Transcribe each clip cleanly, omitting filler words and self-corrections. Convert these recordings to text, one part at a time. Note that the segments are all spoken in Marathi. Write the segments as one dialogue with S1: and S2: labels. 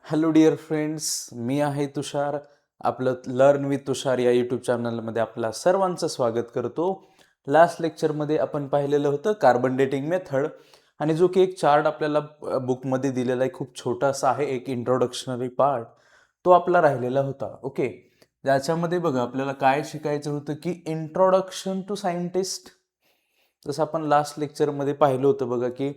S1: हॅलो डिअर फ्रेंड्स, मी आहे तुषार. आपलं लर्न विथ तुषार या यूट्यूब चॅनलमध्ये आपला सर्वांचं स्वागत करतो. लास्ट लेक्चरमध्ये आपण पाहिलेलं होतं कार्बन डेटिंग मेथड, आणि जो की एक चार्ट आपल्याला बुकमध्ये दिलेला आहे, खूप छोटासा आहे, एक इंट्रोडक्शनरी पार्ट तो आपला राहिलेला होता. ओके, ज्याच्यामध्ये बघा आपल्याला काय शिकायचं होतं की इंट्रोडक्शन टू सायंटिस्ट. जसं आपण लास्ट लेक्चरमध्ये पाहिलं होतं बघा की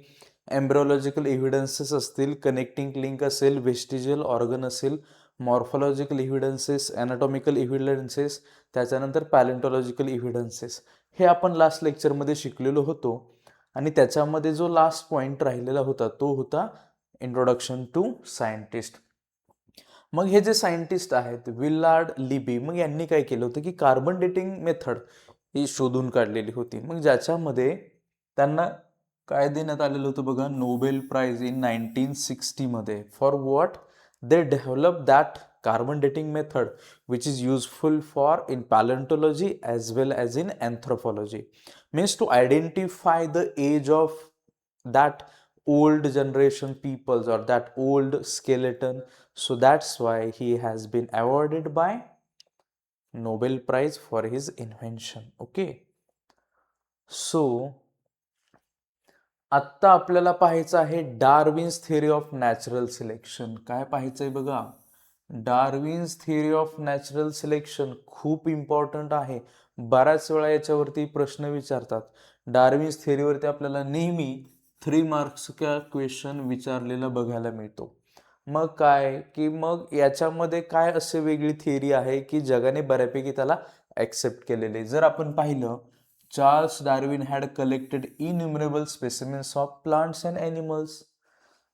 S1: एम्ब्रोलॉजिकल एव्हिडन्सेस असतील, कनेक्टिंग लिंक असेल, वेस्टिजियल ऑर्गन असेल, मॉर्फॉलॉजिकल एव्हिडन्सेस, ॲनाटॉमिकल एव्हिडन्सेस, त्याच्यानंतर पॅलेंटॉलॉजिकल एव्हिडन्सेस, हे आपण लास्ट लेक्चरमध्ये शिकलेलो होतो. आणि त्याच्यामध्ये जो लास्ट पॉईंट राहिलेला होता तो होता इंट्रोडक्शन टू सायंटिस्ट. मग हे जे सायंटिस्ट आहेत विलार्ड लिबी, मग यांनी काय केलं होतं की कार्बन डेटिंग मेथड ही शोधून काढलेली होती. मग ज्याच्यामध्ये त्यांना काय देण्यात आलेलं होतं बघा, नोबेल प्राइज इन 1960 मध्ये. For what? They develop that carbon dating method which is useful for in paleontology as well as in anthropology. Means to identify the age of that old generation peoples or that old skeleton. So that's why he has been awarded by Nobel Prize for his invention. Okay, so आत्ता आपल्याला पाहायचं आहे Darwin's theory of natural selection. काय पाहायचंय बघा, Darwin's theory of natural selection खूप इम्पॉर्टंट आहे. बऱ्याच वेळा याच्यावरती प्रश्न विचारतात. डार्विन्स थिअरीवरती आपल्याला नेहमी 3 मार्क्सचा क्वेश्चन विचारलेला बघायला मिळतो. मग काय की मग याच्यामध्ये काय असे वेगळी थिअरी आहे की जगाने बऱ्यापैकी त्याला ॲक्सेप्ट केलेले. जर आपण पाहिलं, Charles Darwin had collected innumerable specimens of plants and animals.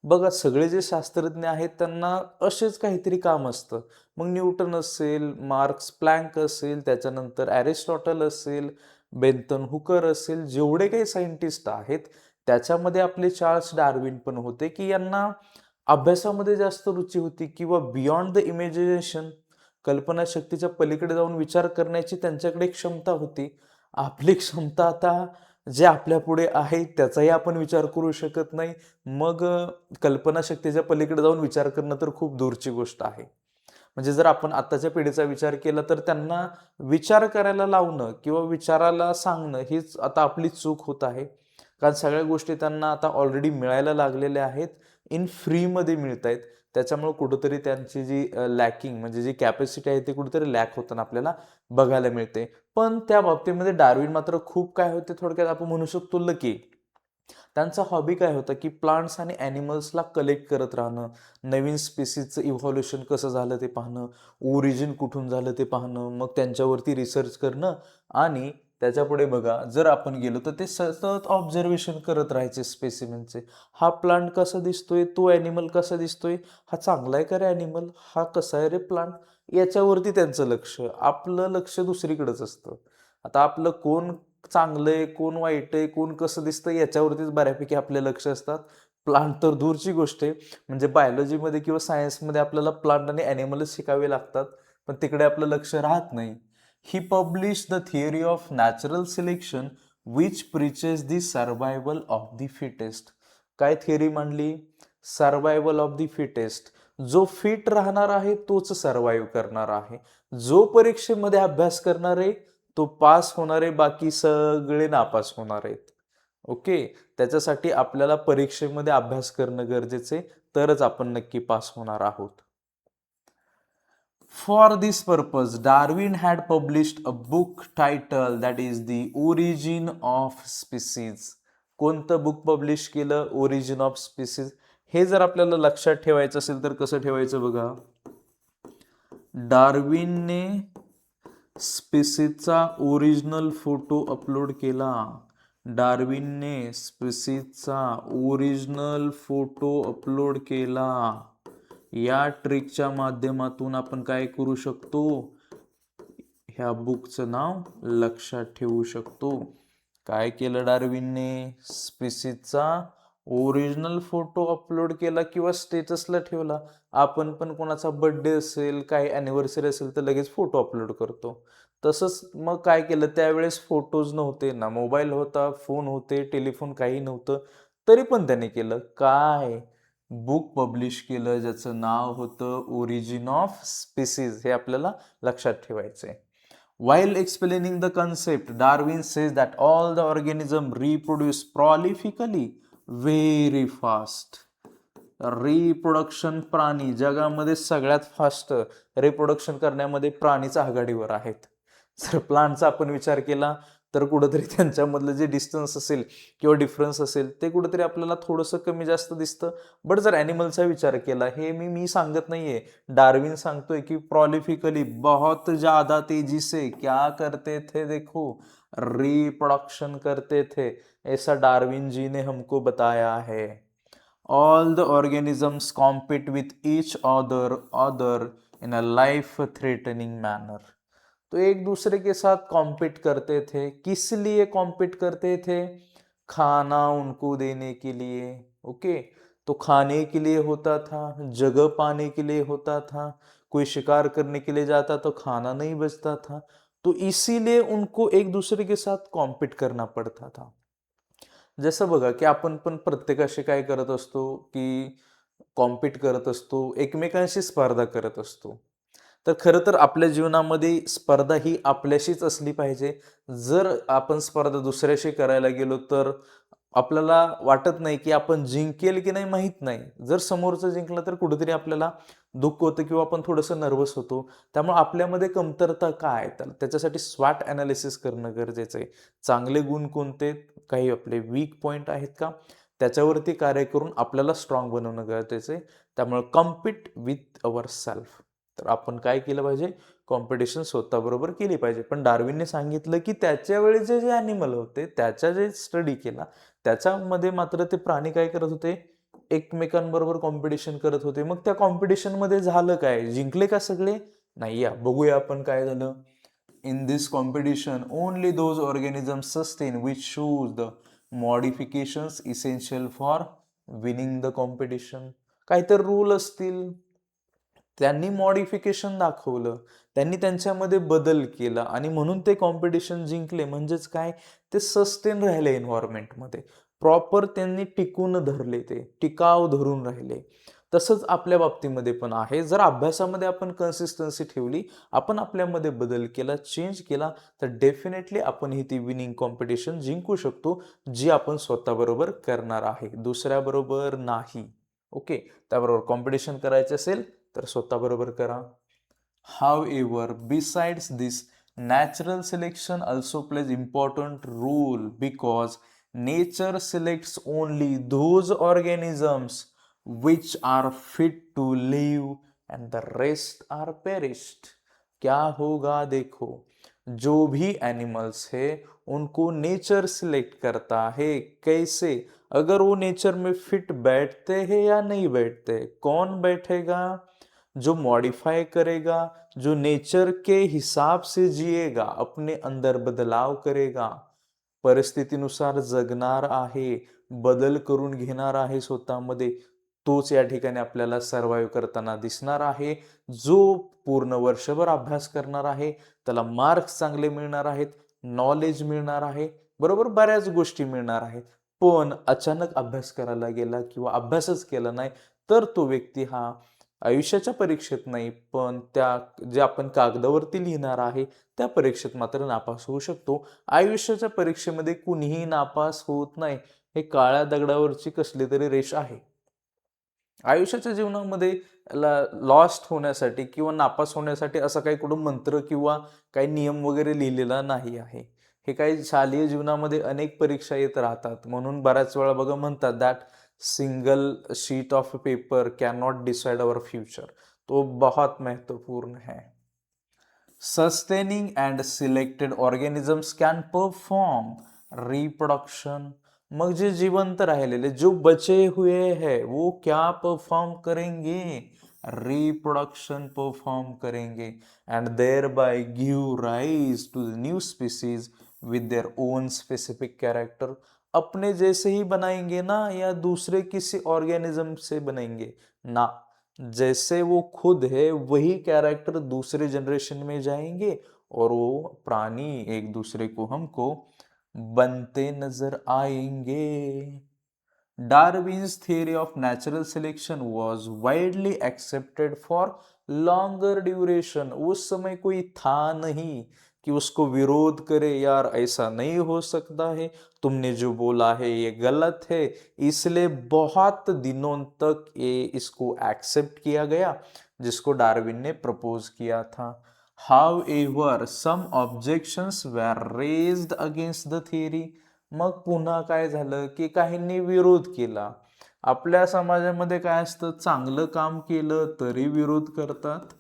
S1: बघा, सगळे जे शास्त्रज्ञ आहेत त्यांना असेच काहीतरी काम असतं. मग न्यूटन असेल, मार्क्स प्लँक असेल, त्याच्यानंतर ॲरिस्टॉटल असेल, बेंथन हुकर असेल, जेवढे काही सायंटिस्ट आहेत त्याच्यामध्ये आपले चार्ल्स डार्विन पण होते की यांना अभ्यासामध्ये जास्त रुची होती किंवा बियॉन्ड द इमॅजिनेशन, कल्पनाशक्तीच्या पलीकडे जाऊन विचार करण्याची त्यांच्याकडे एक क्षमता होती. आपली क्षमता आता जे आपल्या पुढे आहे त्याचाही आपण विचार करू शकत नाही. मग कल्पनाशक्तीच्या पलीकडे जाऊन विचार करणं तर खूप दूरची गोष्ट आहे. म्हणजे जर आपण आताच्या पिढीचा विचार केला तर त्यांना विचार करायला लावणं किंवा विचारायला सांगणं हीच आता आपली चूक होत आहे. कारण सगळ्या गोष्टी त्यांना आता ऑलरेडी मिळायला लागलेल्या आहेत, इन फ्रीमध्ये मिळत आहेत. त्याच्यामुळे कुठंतरी त्यांची जी लॅकिंग म्हणजे जी कॅपॅसिटी आहे ती कुठेतरी लॅक होताना आपल्याला बघायला मिळते. पण त्या बाबतीमध्ये डार्विन मात्र खूप काय होते, थोडक्यात आपण म्हणू शकतो लकी. त्यांचा हॉबी काय होता की प्लांट्स आणि ॲनिमल्सला कलेक्ट करत राहणं, नवीन स्पीसीजचं इव्हॉल्युशन कसं झालं ते पाहणं, ओरिजिन कुठून झालं ते पाहणं, मग त्यांच्यावरती रिसर्च करणं. आणि त्याच्यापुढे बघा, जर आपण गेलो तर ते सतत ऑब्झर्वेशन करत राहायचे स्पेसिमेनचे. हा प्लांट कसा दिसतोय, तो ॲनिमल कसा दिसतोय, हा चांगला आहे का रे ॲनिमल, हा कसा आहे रे प्लांट, याच्यावरती त्यांचं लक्ष. आपलं लक्ष दुसरीकडेच असतं. आता आपलं कोण चांगलं आहे, कोण वाईट आहे, कोण कसं दिसतं याच्यावरतीच बऱ्यापैकी आपले लक्ष असतात. प्लांट तर दूरची गोष्ट आहे. म्हणजे बायोलॉजीमध्ये किंवा सायन्समध्ये आपल्याला प्लांट आणि ॲनिमलच शिकावे लागतात, पण तिकडे आपलं लक्ष राहत नाही. He publish the theory of natural selection which preaches the survival of the fittest. काय थिअरी मांडली? Survival of the fittest. जो फिट राहणार आहे तोच सर्वाईव्ह करणार आहे. जो परीक्षेमध्ये अभ्यास करणार आहे तो पास होणार आहे, बाकी सगळे नापास होणार आहेत. ओके, त्याच्यासाठी आपल्याला परीक्षेमध्ये अभ्यास करणं गरजेचे, तरच आपण नक्की पास होणार आहोत. For this purpose Darwin had published a book title that is the origin of species. कोणतं बुक पब्लिश केलं? Origin of species. हे जर आपल्याला लक्षात ठेवायचं असेल तर कसं ठेवायचं बघा, डार्विनने स्पीसीजचा ओरिजिनल फोटो अपलोड केला. डार्विनने स्पीसीजचा ओरिजिनल फोटो अपलोड केला. या ट्रिकच्या माध्यमातून आपण काय करू शकतो, ह्या बुकचं नाव लक्षात ठेवू शकतो. काय केलं डार्विनने? स्पीसीजचा ओरिजिनल फोटो अपलोड केला किंवा स्टेटसला ठेवला. आपण पण कोणाचा बर्थडे असेल, काही ॲनिव्हर्सरी असेल तर लगेच फोटो अपलोड करतो. तसंच मग काय केलं, त्यावेळेस फोटोज नव्हते, ना मोबाईल होता, फोन होते, टेलिफोन काही नव्हतं, तरी पण त्याने केलं काय, बुक पब्लिश केलं ज्याचं नाव होतं ओरिजिन ऑफ स्पीसीज. हे आपल्याला लक्षात ठेवायचं आहे. While explaining the concept, Darwin says that all the organisms reproduce prolifically very fast. Reproduction प्राणी जगामध्ये सगळ्यात फास्ट रिप्रोडक्शन करण्यामध्ये प्राणीच आघाडीवर आहेत. जर प्लांटचा आपण विचार केला तर कुठंतरी त्यांच्यामधलं जे डिस्टन्स असेल किंवा डिफरन्स असेल ते कुठंतरी आपल्याला थोडंसं कमी जास्त दिसतं. बट जर ॲनिमलचा विचार केला, हे मी सांगत नाहीये, डार्विन सांगतोय की प्रॉलिफिकली बहुत ज्यादा तेजी से क्या करते थे देखो, रिप्रोडक्शन करते थे, ऐसा डार्विन जी ने हमको बताया है. All the organisms compete with each other in a life threatening manner. तो एक दूसरे के साथ कॉम्पीट करते थे. किस लिए कॉम्पीट करते थे? खाना उनको देने के लिए. ओके, तो खाने के लिए होता था, जगह पाने के लिए होता था. कोई शिकार करने के लिए जाता तो खाना नहीं बचता था, तो इसीलिए उनको एक दूसरे के साथ कॉम्पीट करना पड़ता था. जसं बघा की आपण पण प्रत्येकाशी काय करत असतो की कॉम्पीट करत असतो, एकमेकांशी स्पर्धा करत असतो. तर खरं तर आपल्या जीवनामध्ये स्पर्धा ही आपल्याशीच असली पाहिजे. जर आपण स्पर्धा दुसऱ्याशी करायला गेलो तर आपल्याला वाटत नाही की आपण जिंकेल की नाही माहीत नाही. जर समोरचं जिंकलं तर कुठेतरी आपल्याला दुःख होतं किंवा आपण थोडंसं नर्वस होतो. त्यामुळे आपल्यामध्ये कमतरता काय, तर त्याच्यासाठी स्वॉट ॲनालिसिस करणं गरजेचं आहे. चांगले गुण कोणते, काही आपले वीक पॉईंट आहेत का, त्याच्यावरती कार्य करून आपल्याला स्ट्रॉंग बनवणं गरजेचं आहे. त्यामुळे कम्पीट विथ अवर सेल्फ. तर आपण काय केलं पाहिजे, कॉम्पिटिशन स्वतःबरोबर केली पाहिजे. पण डार्विनने सांगितलं की त्याच्या वेळेचे जे ॲनिमल होते, त्याच्या जे स्टडी केला त्याच्यामध्ये मात्र ते प्राणी काय करत होते, एकमेकांबरोबर कॉम्पिटिशन करत होते. मग त्या कॉम्पिटिशनमध्ये झालं काय, जिंकले का सगळे? नाही. या बघूया आपण काय झालं. In this competition, only those organisms sustain which shows the modifications essential for winning the competition. काहीतरी रूल असतील, त्यांनी मॉडिफिकेशन दाखवलं, त्यांनी त्यांच्यामध्ये बदल केला आणि म्हणून ते कॉम्पिटिशन जिंकले. म्हणजेच काय, ते सस्टेन राहिले एन्व्हायरमेंटमध्ये, प्रॉपर त्यांनी टिकून धरले, ते टिकाव धरून राहिले. तसंच आपल्या बाबतीमध्ये पण आहे. जर अभ्यासामध्ये आपण कन्सिस्टन्सी ठेवली, आपण आपल्यामध्ये बदल केला, चेंज केला, तर डेफिनेटली आपण ही ती विनिंग कॉम्पिटिशन जिंकू शकतो, जी आपण स्वतःबरोबर करणार आहे, दुसऱ्याबरोबर नाही. ओके, त्याबरोबर कॉम्पिटिशन करायचे असेल तर स्वतःबरोबर करा. However, besides this, natural selection also plays important role because nature selects only those organisms which are fit to live and the rest are perished. क्या होगा देखो, जो भी एनिमल्स है उनको नेचर सिलेक्ट करता है. कैसे? अगर वो नेचर में फिट बैठते हैं या नहीं बैठते. कौन बैठेगा? जो मॉडिफाई करेगा, जो नेचर के हिसाब से जिएगा, अपने अंदर बदलाव करेगा, परिस्थितीनुसार जगणार आहे, बदल करून घेणार आहे स्वतःमध्ये, तोच या ठिकाणी आपल्याला सर्व्हाइव्ह करताना दिसणार आहे. जो पूर्ण वर्षभर अभ्यास करणार आहे, त्याला मार्क्स चांगले मिळणार आहेत, नॉलेज मिळणार आहे, बरोबर, बऱ्याच गोष्टी मिळणार आहेत. पण अचानक अभ्यास करायला गेला किंवा अभ्यासच केला नाही, तर तो व्यक्ती हा आयुष्याच्या परीक्षेत नाही, पण त्या जे आपण कागदावरती लिहिणार आहे त्या परीक्षेत मात्र नापास होऊ शकतो. आयुष्याच्या परीक्षेमध्ये कुणीही नापास होत नाही. हे काळ्या दगडावरची कसली तरी रेष आहे. आयुष्याच्या जीवनामध्ये लॉस्ट होण्यासाठी किंवा नापास होण्यासाठी असा काही कुठं मंत्र किंवा काही नियम वगैरे लिहिलेला नाही आहे. हे काही शालेय जीवनामध्ये अनेक परीक्षा येत राहतात. म्हणून बऱ्याच वेळा बघा म्हणतात that single sheet of paper can not decide our future. तो बहुत महत्वपूर्ण है. Sustaining and selected organisms can perform reproduction. मग जे जिवंत राहिलेले, जो बचे हुए हैं, वो क्या परफॉर्म करेंगे? रिप्रोडक्शन परफॉर्म करेंगे and thereby give rise to the new species with their own specific character. अपने जैसे ही बनाएंगे ना, या दूसरे किसी ऑर्गेनिज्म से बनाएंगे ना, जैसे वो खुद है वही कैरेक्टर दूसरे जनरेशन में जाएंगे और वो प्राणी एक दूसरे को हमको बनते नजर आएंगे. Darwin's theory of natural selection was widely accepted for longer duration. उस समय कोई था नहीं कि उसको विरोध करे, यार ऐसा नहीं हो सकता है, तुमने जो बोला है ये गलत है। इसलिए बहुत दिनों तक ये इसको एक्सेप्ट किया गया, जिसको डार्विन ने प्रपोज किया था। However, some objections were raised against the theory. मग पुन्हा काय झालं की काहींनी विरोध केला. आपल्या समाजामध्ये काय असतं, चांगलं काम केलं तरी विरोध करतात,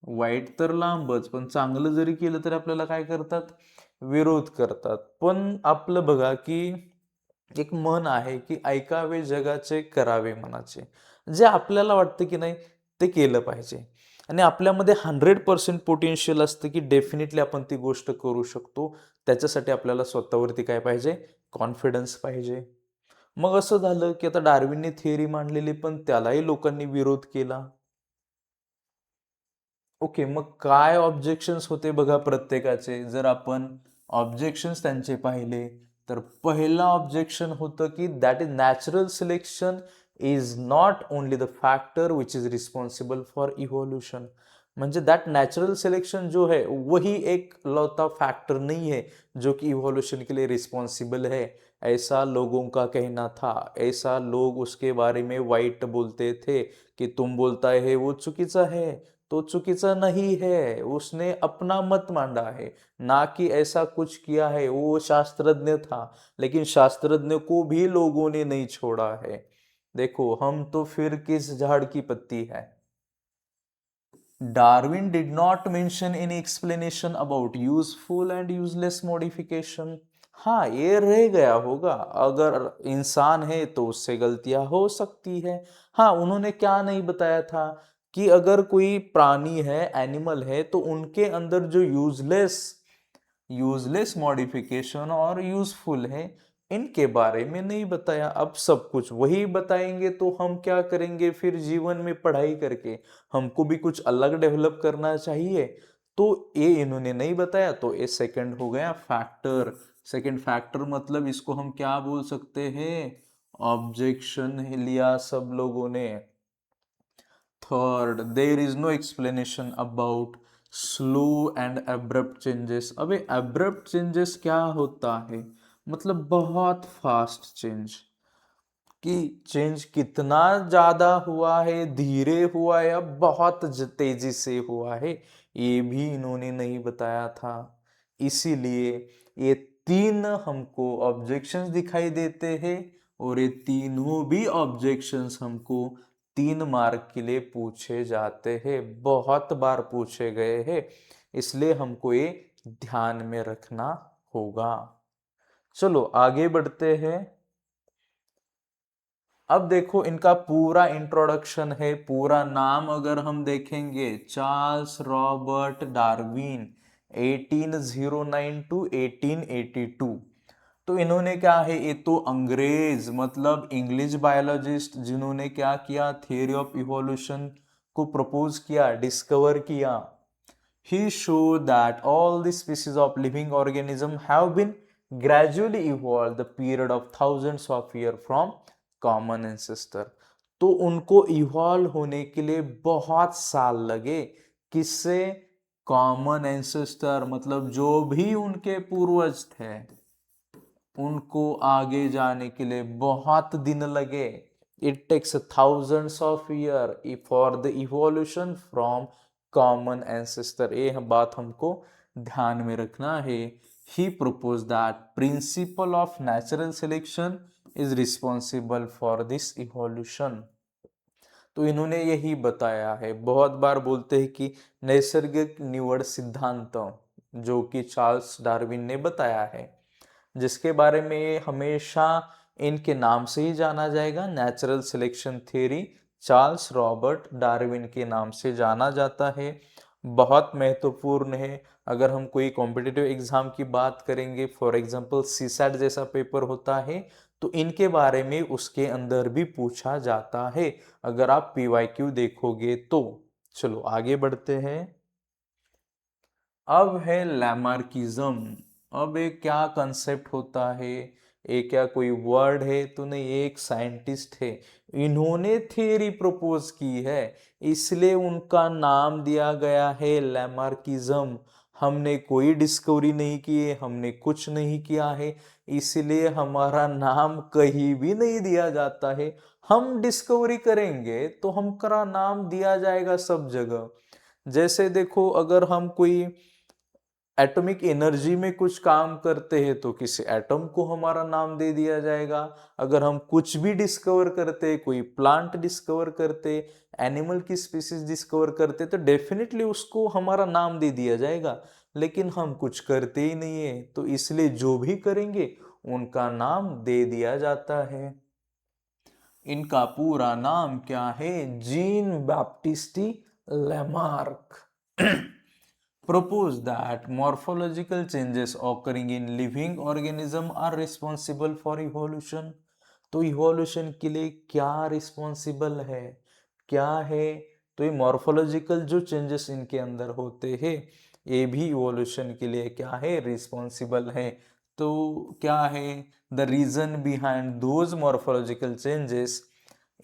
S1: वाईट तर लांबच, पण चांगलं जरी केलं तरी आपल्याला काय करतात, विरोध करतात. पण आपलं बघा की एक म्हण आहे की ऐकावे जगाचे करावे मनाचे. जे आपल्याला वाटतं की नाही ते केलं पाहिजे, आणि आपल्यामध्ये 100% पोटेन्शियल असतं की डेफिनेटली आपण ती गोष्ट करू शकतो. त्याच्यासाठी आपल्याला स्वतःवरती काय पाहिजे, कॉन्फिडन्स पाहिजे. मग असं झालं की आता डार्विनने थिअरी मांडलेली, पण त्यालाही लोकांनी विरोध केला. ओके, मग काय ऑब्जेक्शन्स होते बघा प्रत्येकाचे. जर आपण ऑब्जेक्शन्स त्यांचे पाहिले, तर पहिला ऑब्जेक्शन होतं की that is natural selection is not only the factor which is responsible for evolution. म्हणजे दैट नेचुरल सिलेक्शन जो है वही एक लौता फैक्टर नहीं है जो कि इवोल्यूशन के लिए रिस्पॉन्सिबल है, ऐसा लोगों का कहना था। ऐसा लोग उसके बारे में वाईट बोलते थे कि तुम बोलता है वो चुकीचा है, तो चुकीचा नहीं है, उसने अपना मत मांडा है, ना कि ऐसा कुछ किया है। वो शास्त्रज्ञ था, लेकिन शास्त्रज्ञ को भी लोगों ने नहीं छोड़ा है। देखो, हम तो फिर किस झाड़ की पत्ती है। Darwin did not mention any explanation about useful and useless modification. हाँ, ये रह गया होगा, अगर इंसान है तो उससे गलतियां हो सकती है। हाँ, उन्होंने क्या नहीं बताया था कि अगर कोई प्राणी है, एनिमल है, तो उनके अंदर जो यूजलेस यूजलेस मॉडिफिकेशन और यूजफुल है, इनके बारे में नहीं बताया। अब सब कुछ वही बताएंगे तो हम क्या करेंगे फिर जीवन में पढ़ाई करके, हमको भी कुछ अलग डेवलप करना चाहिए। तो ये इन्होंने नहीं बताया, तो ये सेकंड हो गया फैक्टर। सेकंड फैक्टर मतलब इसको हम क्या बोल सकते हैं, ऑब्जेक्शन लिया सब लोगों ने। Third, there is no explanation about slow and abrupt changes. अबे अब्रप्ट चेंजेस क्या होता है, मतलब बहुत फास्ट चेंज, कि चेंज कितना ज्यादा हुआ है, धीरे हुआ है या बहुत तेजी से हुआ है, ये भी इन्होंने नहीं बताया था। इसीलिए ये तीन हमको ऑब्जेक्शंस दिखाई देते हैं, और ये तीनों भी ऑब्जेक्शंस हमको 3 मार्क के लिए पूछे जाते हैं, बहुत बार पूछे गए हैं, इसलिए हमको ये ध्यान में रखना होगा। चलो आगे बढ़ते हैं। अब देखो, इनका पूरा इंट्रोडक्शन है, पूरा नाम अगर हम देखेंगे, चार्ल्स रॉबर्ट डार्विन, 1809 टू 1882। तो इन्होंने क्या है, ये तो अंग्रेज मतलब इंग्लिश बायोलॉजिस्ट, जिन्होंने क्या किया, थियरी ऑफ इवोल्यूशन को प्रपोज किया, डिस्कवर किया। He showed that all the species of living organism have been gradually evolved the period of thousands of years from common ancestor। तो उनको इवॉल्व होने के लिए बहुत साल लगे, किससे, कॉमन एंसेस्टर, मतलब जो भी उनके पूर्वज थे, उनको आगे जाने के लिए बहुत दिन लगे। It takes thousands of year for the evolution from common ancestor. ये बात हमको ध्यान में रखना है। He propose that principle of natural selection is responsible for this evolution. तो इन्होंने यही बताया है, बहुत बार बोलते हैं कि नैसर्गिक निवड सिद्धांत, जो कि चार्ल्स डार्विन ने बताया है, जिसके बारे में हमेशा इनके नाम से ही जाना जाएगा, natural selection theory, Charles Robert Darwin के नाम से जाना जाता है। बहुत महत्वपूर्ण है। अगर हम कोई कॉम्पिटिटिव एग्जाम की बात करेंगे, फॉर एग्जांपल सीसैट जैसा पेपर होता है, तो इनके बारे में उसके अंदर भी पूछा जाता है, अगर आप पीवाईक्यू देखोगे तो। चलो आगे बढ़ते हैं। अब है लैमार्किज्म। अब एक क्या कंसेप्ट होता है, ये क्या कोई वर्ड है? तो नहीं, ये एक साइंटिस्ट है, इन्होंने थियरी प्रपोज की है, इसलिए उनका नाम दिया गया है लैमार्किज्म। हमने कोई डिस्कवरी नहीं की है, हमने कुछ नहीं किया है, इसलिए हमारा नाम कहीं भी नहीं दिया जाता है। हम डिस्कवरी करेंगे तो हमका नाम दिया जाएगा सब जगह। जैसे देखो, अगर हम कोई एटॉमिक एनर्जी में कुछ काम करते हैं तो किसी एटम को हमारा नाम दे दिया जाएगा। अगर हम कुछ भी डिस्कवर करते, कोई प्लांट डिस्कवर करते, एनिमल की स्पीसीज डिस्कवर करते, तो डेफिनेटली उसको हमारा नाम दे दिया जाएगा। लेकिन हम कुछ करते ही नहीं है, तो इसलिए जो भी करेंगे उनका नाम दे दिया जाता है। इनका पूरा नाम क्या है? Jean Baptiste Lamarck proposed that morphological changes occurring in living organism are responsible for evolution। तो इवोल्यूशन के लिए क्या रिस्पॉन्सिबल है, क्या है? तो ये मॉर्फोलॉजिकल जो चेंजेस इनके अंदर होते हैं, ये भी इवोल्यूशन के लिए क्या है? रिस्पॉन्सिबल है। तो क्या है the reason behind those morphological changes?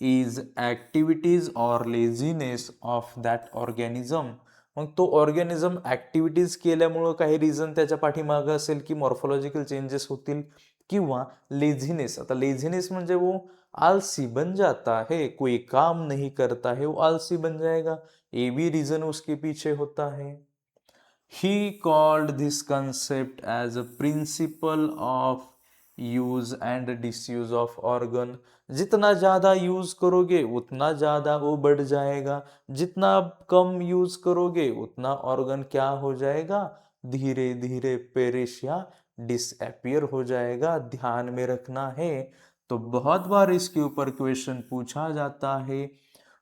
S1: Is activities or laziness of that organism. मग तो ऑर्गॅनिझम ॲक्टिव्हिटीज केल्यामुळं काही रिझन त्याच्या पाठीमागं असेल की मॉर्फोलॉजिकल चेंजेस होतील, किंवा लेझीनेस। आता लेझीनेस म्हणजे वो आलसी बन जाता है, कोई काम नहीं करता है, वो आलसी बन जाएगा, ये भी रीजन उसके पीछे होता है। He called this concept as a principle of use and disuse of organ. जितना ज्यादा यूज करोगे उतना ज्यादा वो बढ़ जाएगा, जितना कम यूज करोगे उतना ऑर्गन क्या हो जाएगा? धीरे धीरे पेरिश या डिसअपियर हो जाएगा। ध्यान में रखना है। तो बहुत बार इसके ऊपर क्वेश्चन पूछा जाता है,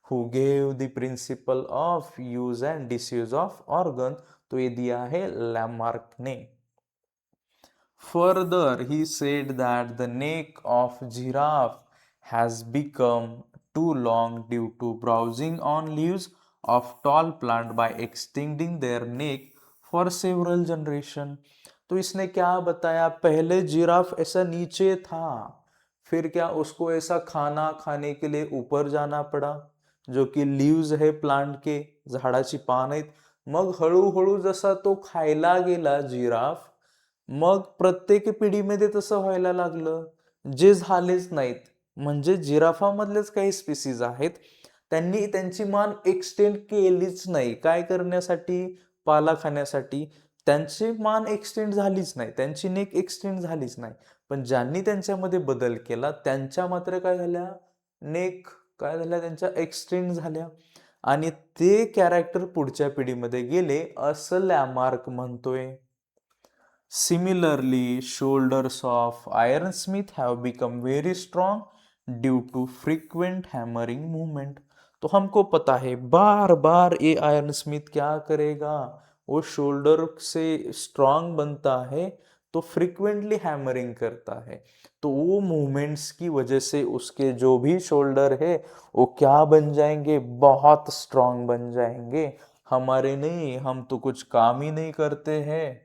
S1: who gave the principle of use and disuse of organ? तो ये दिया है लैमार्क ने। Further, he said that the neck of giraffe has become too long due to browsing on leaves of tall plant by extending their neck for several generation। तो इसने क्या बताया? पहले जिराफ ऐसा नीचे था, फिर क्या उसको ऐसा खाना खाने के लिए ऊपर जाना पड़ा, जो की लीव्स है प्लांट के, झाडाची पान आहेत। मग हळूहळू जसा तो खायला गेला जिराफ, मग प्रत्येक पिढीमध्ये तसं व्हायला लागलं, जे झालेच नाहीत। म्हणजे जिराफामधलेच काही स्पीसीज आहेत, त्यांनी त्यांची मान एक्सटेंड केलीच नाही। काय करण्यासाठी? पाला खाण्यासाठी। त्यांची मान एक्सटेंड झालीच नाही, त्यांची नेक एक्सटेंड झालीच नाही। पण ज्यांनी त्यांच्यामध्ये बदल केला त्यांच्या मात्र काय झाल्या? नेक काय झाल्या? त्यांच्या एक्सटेंड झाल्या, आणि ते कॅरेक्टर पुढच्या पिढीमध्ये गेले असं लॅमार्क म्हणतोय। Similarly, shoulders of ironsmith have become very strong due to frequent hammering movement। तो हमको पता है बार बार ये आयरन स्मिथ क्या करेगा? वो शोल्डर से स्ट्रांग बनता है तो फ्रीक्वेंटली हैमरिंग करता है, तो वो मूवमेंट्स की वजह से उसके जो भी शोल्डर है वो क्या बन जाएंगे? बहुत स्ट्रांग बन जाएंगे। हमारे नहीं, हम तो कुछ काम ही नहीं करते हैं,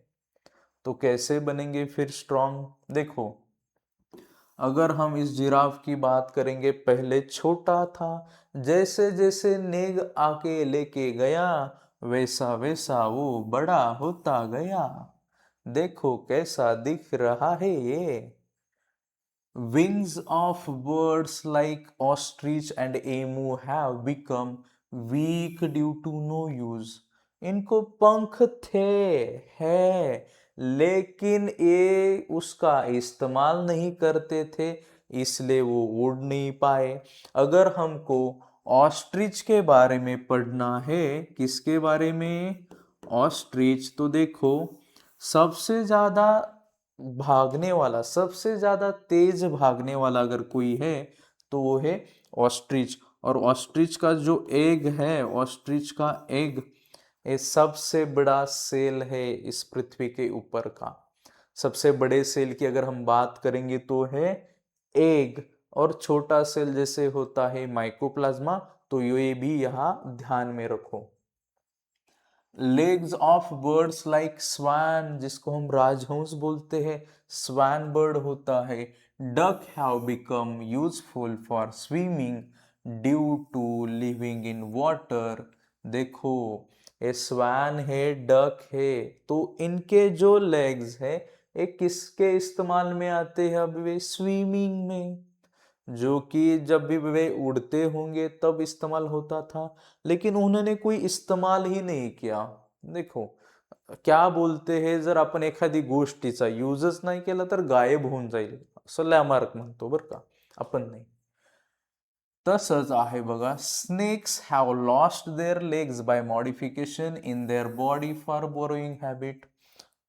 S1: तो कैसे बनेंगे फिर स्ट्रांग? देखो, अगर हम इस जिराफ की बात करेंगे, पहले छोटा था, जैसे जैसे नेग आके लेके गया वैसा वैसा वो बड़ा होता गया। देखो कैसा दिख रहा है ये। Wings of birds like ostrich and emu have become weak due to no use। इनको पंख थे, है, लेकिन ये उसका इस्तेमाल नहीं करते थे, इसलिए वो उड़ नहीं पाए। अगर हमको ऑस्ट्रिच के बारे में पढ़ना है, किसके बारे में? ऑस्ट्रिच। तो देखो, सबसे ज्यादा भागने वाला, सबसे ज्यादा तेज भागने वाला अगर कोई है तो वो है ऑस्ट्रिच। और ऑस्ट्रिच का जो एग है, ऑस्ट्रिच का एग, ये सबसे बड़ा सेल है इस पृथ्वी के ऊपर का। सबसे बड़े सेल की अगर हम बात करेंगे तो है एग, और छोटा सेल जैसे होता है माइकोप्लाज्मा, तो ये भी यहाँ ध्यान में रखो। Legs of birds like swan, जिसको हम राजहंस बोलते हैं, स्वान बर्ड होता है, duck have become useful for swimming due to living in water। देखो, ये स्वान है, डक है, तो इनके जो लेग्स है ये किसके इस्तेमाल में आते हैं? अब वे स्विमिंग में, जो कि जब भी वे उड़ते होंगे तब इस्तेमाल होता था, लेकिन उन्होंने कोई इस्तेमाल ही नहीं किया। देखो, क्या बोलते हैं, जर आपण एखादी गोष्टीचा यूजच नाही केला तर गायब होऊन जाईल, असं लॅमार्क म्हणतो बरं का, आपण नाही। तसंच आहे बघा, snakes have lost their legs by modification in their body for burrowing habit.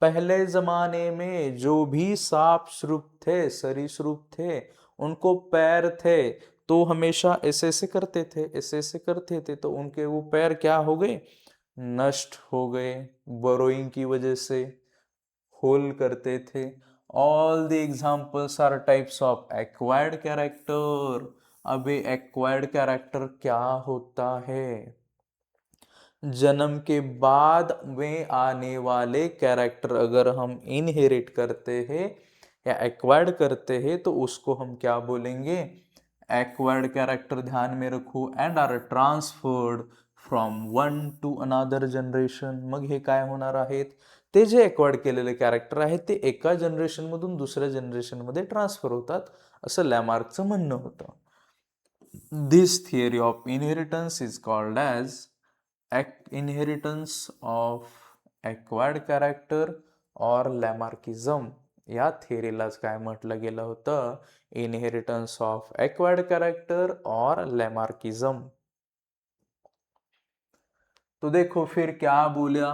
S1: पहले जमाने में जो भी सांप शुरुप थे, सरीसृप थे, उनको पैर थे, तो हमेशा ऐसे ऐसे करते थे, ऐसे ऐसे करते थे, तो उनके वो पैर क्या हो गए? नष्ट हो गए, बोरोइंग की वजह से होल करते थे। All the examples are types of acquired character. अब ये एक्वायर्ड कैरेक्टर क्या होता है? जन्म के बाद में आने वाले कैरेक्टर अगर हम इनहेरिट करते हैं या एक्वायर्ड करते हैं तो उसको हम क्या बोलेंगे? एक्वायर्ड कैरेक्टर ध्यान में रखो, and are transferred from one to another generation. मग हे काय होणार आहेत? ते जे एक्वायर्ड केलेले कॅरेक्टर आहेत ते एका जनरेशन मधून दुसऱ्या जनरेशन मध्ये ट्रान्सफर होतात, असं लॅमार्कचं म्हणणं होतं। This theory of inheritance is called as inheritance of acquired character और लॅमार्किझम। या थिअरीलाच काय म्हटलं गेलं होतं? इनहेरिटन्स ऑफ एक्वायर्ड कॅरेक्टर और लॅमार्किझम। तो देखो फिर क्या बोला?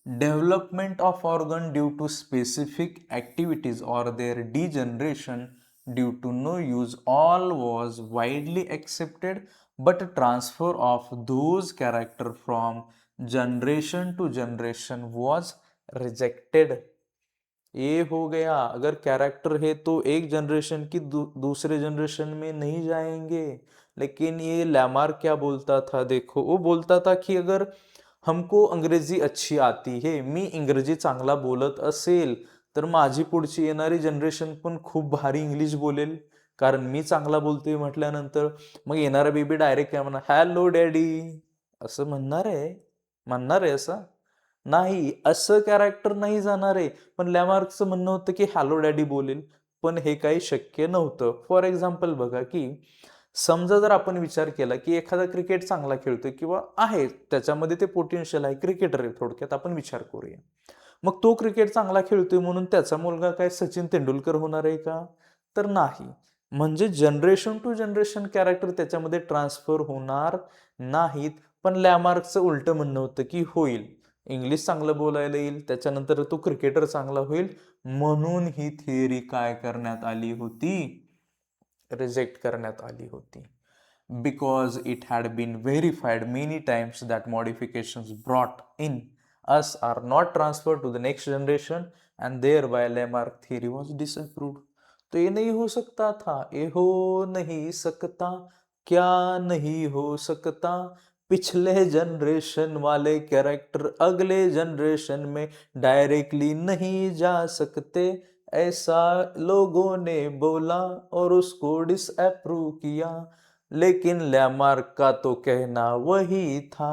S1: Development of organ due to specific activities और their degeneration due to no use all was widely accepted, but transfer of those character from generation to generation was rejected। ये हो गया, अगर कैरेक्टर है तो एक जनरेशन की दूसरे जनरेशन में नहीं जाएंगे। लेकिन ये लैमार्क क्या बोलता था? देखो, वो बोलता था कि अगर हमको अंग्रेजी अच्छी आती है, मी इंग्रजी चांगला बोलत असेल, तर माझी पुढची येणारी जनरेशन पण खूप भारी इंग्लिश बोलेल, कारण मी चांगला बोलतोय म्हटल्यानंतर। मग येणारा बेबी डायरेक्ट काय म्हणणार? हॅलो डॅडी, असं म्हणणार आहे असं? नाही, असं कॅरेक्टर नाही जाणार आहे। पण लॅमार्कचं म्हणणं होतं की हॅलो डॅडी बोलेल, पण हे काही शक्य नव्हतं। फॉर एक्झाम्पल बघा, की समजा जर आपण विचार केला की एखादा क्रिकेट चांगला खेळतोय किंवा आहे त्याच्यामध्ये ते पोटेन्शियल आहे, क्रिकेटर आहे थोडक्यात, आपण विचार करूया। मग तो क्रिकेट चांगला खेळतोय म्हणून त्याचा मुलगा काय सचिन तेंडुलकर होणार आहे का? तर नाही। म्हणजे जनरेशन टू जनरेशन कॅरेक्टर त्याच्यामध्ये ट्रान्सफर होणार नाहीत। पण लॅमार्कचं उलटं म्हणणं होतं की होईल, इंग्लिश चांगलं बोलायला येईल, त्याच्यानंतर तो क्रिकेटर चांगला होईल, म्हणून ही थिअरी काय करण्यात आली होती? रिजेक्ट करण्यात आली होती। Because it had been verified many times that modifications brought in us are not transferred to the next generation, and thereby Lamarck theory was disapproved। तो ये नहीं हो सकता था, ये हो नहीं सकता, क्या नहीं हो सकता? पिछले जनरेशन वाले कैरेक्टर अगले जनरेशन में डायरेक्टली नहीं जा सकते, ऐसा लोगों ने बोला और उसको डिसअप्रूव किया, लेकिन लैमार्क का तो कहना वही था।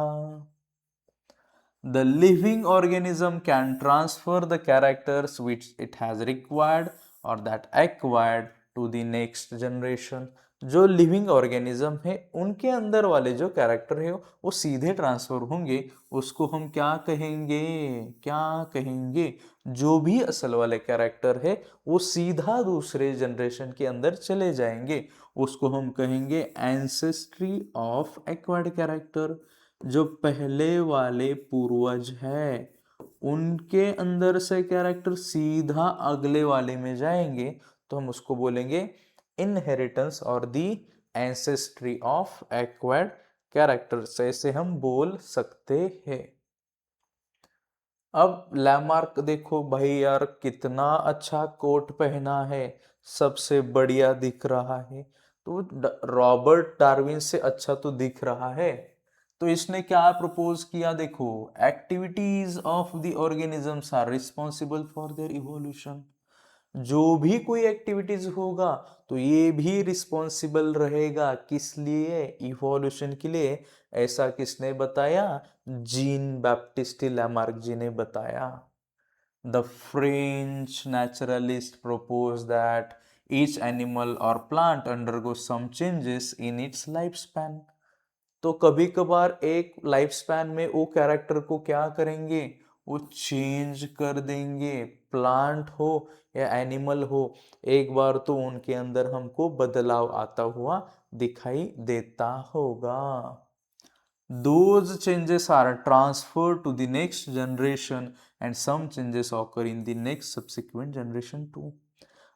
S1: The living organism can transfer the characters which it has required or that acquired to the next generation। जो लिविंग ऑर्गेनिज्म है उनके अंदर वाले जो कैरेक्टर है वो सीधे ट्रांसफर होंगे, उसको हम क्या कहेंगे? क्या कहेंगे? जो भी असल वाले कैरेक्टर है वो सीधा दूसरे जनरेशन के अंदर चले जाएंगे, उसको हम कहेंगे एंसेस्ट्री ऑफ एक्वायर्ड कैरेक्टर। जो पहले वाले पूर्वज है उनके अंदर से कैरेक्टर सीधा अगले वाले में जाएंगे, तो हम उसको बोलेंगे इनहेरिटेंस और दी एंसेस्ट्री ऑफ एक्वायर्ड कैरेक्टर्स, ऐसे हम बोल सकते हैं। अब लैमार्क देखो भाई यार, कितना अच्छा कोट पहना है, सबसे बढ़िया दिख रहा है, तो रॉबर्ट डार्विन से अच्छा तो दिख रहा है। तो इसने क्या प्रपोज किया? देखो, activities of the organisms are responsible for their evolution. जो भी कोई एक्टिविटीज होगा तो ये भी रिस्पॉन्सिबल रहेगा, किस लिए? इवोल्यूशन के लिए। ऐसा किसने बताया? जीन बैप्टिस्ट लैमार्क जी ने बताया। The French naturalist proposed that each animal or plant undergoes some changes in its lifespan. तो कभी कभार एक लाइफ स्पैन में वो कैरेक्टर को क्या करेंगे? वो चेंज कर देंगे। प्लांट हो या एनिमल हो, एक बार तो उनके अंदर हमको बदलाव आता हुआ दिखाई देता होगा। Those changes are transferred to the next generation and some changes occur in the next subsequent generation too.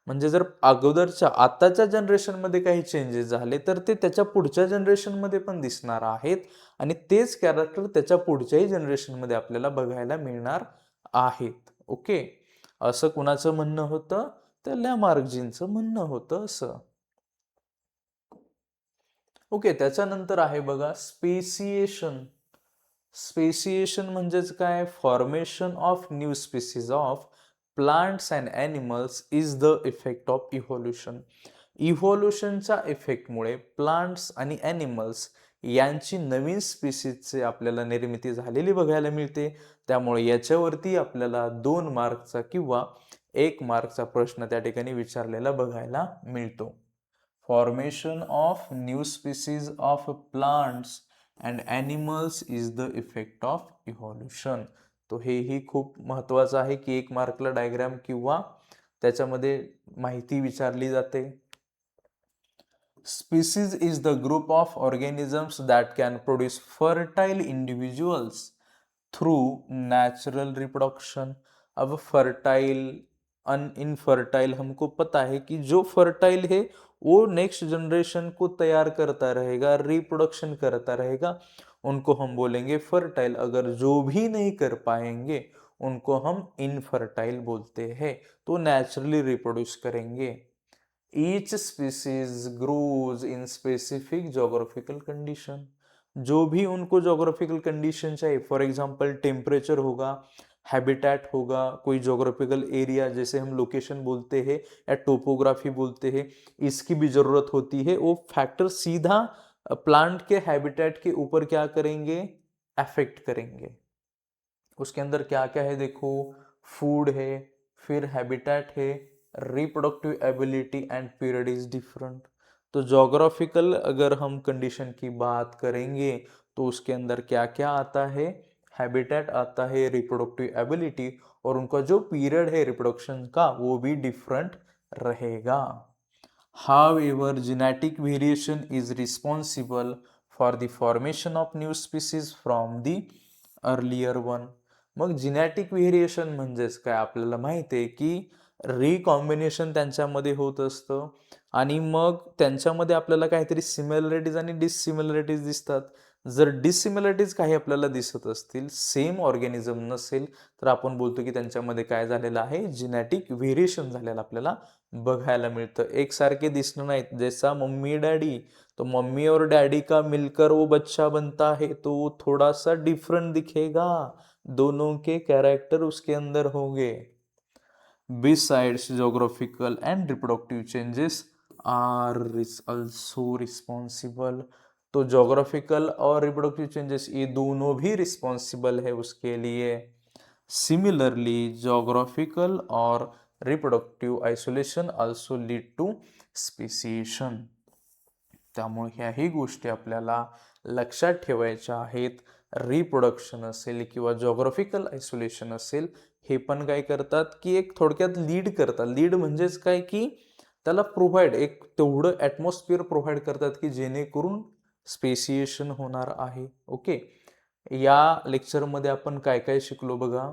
S1: म्हणजे जर अगोदरच्या आताच्या जनरेशन मध्ये काही चेंजेस झाले तर ते त्याच्या पुढच्या जनरेशन मध्ये पण दिसणार आहेत आणि तेच कॅरेक्टर त्याच्या पुढच्याही जनरेशन मध्ये आपल्याला बघायला मिळणार आहेत. ओके, असं कुणाचं म्हणणं होतं? तर लॅमार्कजींचं म्हणणं होतं असं. ओके, त्याच्यानंतर आहे बघा स्पेसिएशन. स्पेसिएशन म्हणजेच काय? Formation of new species of plants and animals is the effect of evolution. इव्होल्युशनच्या इफेक्टमुळे प्लांट्स आणि ॲनिमल्स यांची नवीन स्पीसीजची आपल्याला निर्मिती झालेली बघायला मिळते. त्यामुळे याच्यावरती आपल्याला 2 मार्कचा किंवा 1 मार्कचा प्रश्न त्या ठिकाणी विचारलेला बघायला मिळतो. Formation of new species of plants and animals is the effect of evolution. तो हेही खूप महत्त्वाचं आहे की 1 मार्कला डायग्राम किंवा त्याच्यामध्ये माहिती विचारली जाते. Species is the group of organisms that can produce fertile individuals through natural reproduction. अब फर्टाइल इनफर्टाइल हमको पता है कि जो फर्टाइल है वो नेक्स्ट जनरेशन को तैयार करता रहेगा, रिप्रोडक्शन करता रहेगा, उनको हम बोलेंगे फर्टाइल. अगर जो भी नहीं कर पाएंगे उनको हम इनफर्टाइल बोलते हैं, तो नेचुरली रिप्रोड्यूस करेंगे. Each species grows in specific geographical condition. जो भी उनको जोग्राफिकल कंडीशन चाहिए, फॉर एग्जांपल टेम्परेचर होगा, हैबिटेट होगा, कोई जोग्राफिकल एरिया जैसे हम लोकेशन बोलते हैं या टोपोग्राफी बोलते हैं, इसकी भी जरूरत होती है. वो फैक्टर सीधा प्लांट के हैबिटेट के ऊपर क्या करेंगे? अफेक्ट करेंगे. उसके अंदर क्या क्या है देखो, फूड है, फिर हैबिटेट है, reproductive ability end period is different. तो जोग्राफिकल अगर हम कंडीशन की बात करेंगे तो उसके अंदर क्या क्या आता है? हैबिटेट आता है, रिप्रोडक्टिव एबिलिटी, और उनका जो पीरियड है रिप्रोडक्शन का वो भी डिफरेंट रहेगा. However, genetic variation is responsible for the formation of new species from the earlier one. मग जेनेटिक व्हेरिएशन म्हणजेच काय? आपल्याला माहिती आहे की रिकॉम्बिनेशन त्यांच्यामध्ये होत असतं आणि मग त्यांच्यामध्ये आपल्याला काहीतरी सिमिलरिटीज आणि डिसिमिलरिटीज दिसतात. जर डिसिमिलरिटीज काही आपल्याला दिसत असतील, सेम ऑर्गॅनिझम नसेल, तर आपण बोलतो की त्यांच्यामध्ये काय झालेलं आहे? जेनेटिक व्हेरिएशन झालेलं आपल्याला बघायला मिळतं. एकसारखे दिसणं नाहीत. जैसा मम्मी डैडी, तो मम्मी और डैडी का मिलकर वो बच्चा बनता है तो वो थोड़ा सा डिफरेंट दिखेगा. दोनों के कैरेक्टर उसके अंदर होंगे. Besides geographical and reproductive changes are also responsible. तो जोग्राफिकल और रिप्रोडक्टिव चेंजेस ये दोनों भी रिस्पॉन्सिबल है उसके लिए. सिमिलरली जोग्राफिकल और reproductive isolation also lead to speciation. त्यामुळे ह्याही गोष्टी आपल्याला लक्षात ठेवायच्या आहेत. रिप्रोडक्शन असेल किंवा जोग्राफिकल आयसोलेशन असेल, हे पण काय करतात की एक थोडक्यात लीड करतात. लीड म्हणजेच काय की त्याला प्रोव्हाइड एक तेवढं ॲटमॉस्फिअर प्रोव्हाइड करतात की जेणेकरून स्पेसिएशन होणार आहे. ओके, या लेक्चरमध्ये आपण काय काय शिकलो बघा.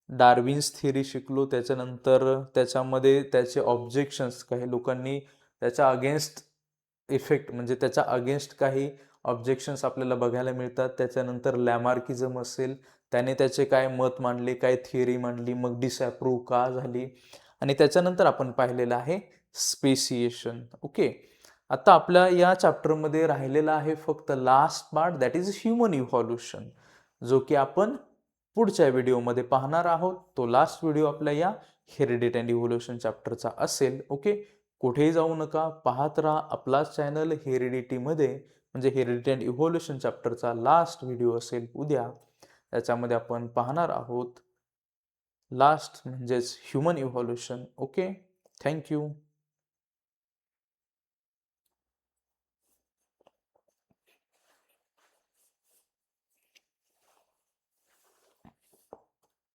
S1: डार्विन्स थिअरी शिकलो, त्याच्यानंतर त्याच्यामध्ये त्याचे ऑब्जेक्शन्स, काही लोकांनी त्याच्या अगेन्स्ट इफेक्ट म्हणजे त्याच्या अगेन्स्ट काही ऑब्जेक्शन्स आपल्याला बघायला मिळतात. त्याच्यानंतर लॅमार्किझम असेल, त्याने त्याचे काय मत मांडले, काय थिअरी मांडली, मग डिसअप्रूव्ह का झाली, आणि त्याच्यानंतर आपण पाहिलेलं आहे स्पेसिएशन. ओके, आता आपल्या या चॅप्टरमध्ये राहिलेला आहे फक्त last part, that is human evolution, जो की आपण पुढच्या व्हिडिओमध्ये पाहणार आहोत. तो लास्ट व्हिडिओ आपल्या या हेरिडिटी अँड इव्होल्युशन चॅप्टरचा असेल. ओके, कुठेही जाऊ नका, पाहत राहा आपला चॅनल हेरिडिटीमध्ये, म्हणजे हेरिडिटी अँड इव्होल्युशन चॅप्टरचा लास्ट व्हिडिओ असेल उद्या. त्याच्यामध्ये आपण पाहणार आहोत लास्ट म्हणजेच ह्युमन इव्होल्युशन. Okay, thank you.